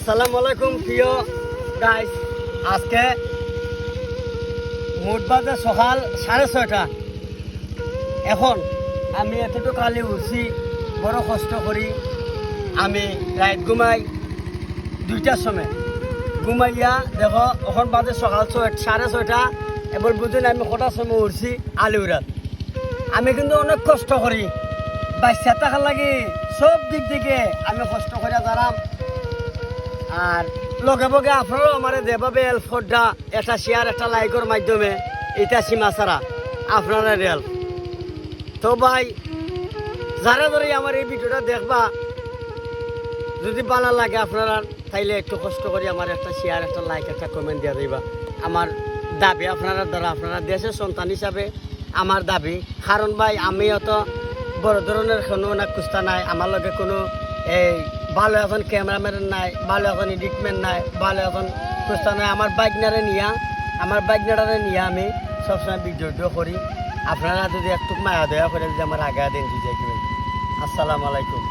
আসসালামু আলাইকুম প্রিয় গাইস। আজকে মোট বাজে সকাল 6:30। এখন আমি এতটুকু কালি উঠছি, বড় কষ্ট করি। আমি রাত ঘুমাই 2টার সময়। ঘুমাইয়া দেখো এখন বাজে সকাল 6:30। এবার বুঝুন আমি কটার সময় উঠছি আলিউরাত। আমি কিন্তু অনেক কষ্ট করি, বাচ্চা থাকার লাগে সব দিক থেকে আমি কষ্ট করে দাঁড়াম। আর লগে বগে আপনারাও আমার দেবাবে হেল্পটা একটা শেয়ার একটা লাইকের মাধ্যমে এটা সীমা ছাড়া আপনারা হেল্প। তো ভাই যারা ধরে আমার এই ভিডিওটা দেখবা, যদি ভালো লাগে আপনারা তাইলে একটু কষ্ট করি আমার একটা শেয়ার একটা লাইক একটা কমেন্ট দিয়ে দিবা। আমার দাবি আপনারা দ্বারা, আপনারা দেশের সন্তান হিসাবে আমার দাবি। কারণ ভাই আমি অত বড় ধরনের কোনো না কুস্তা নাই, আমার লগে কোনো এই ভালো এখন ক্যামেরাম্যান নাই, ভালো এখন এডিটম্যান নাই, ভালো এখন কুস্তা নাই। আমার বাইকনারে নিয়ে আমি সবসময় ভিডিও করি। আপনারা যদি একটু মায়া দয়া করে যদি আমার আগে দিন যাই। আসসালামু আলাইকুম।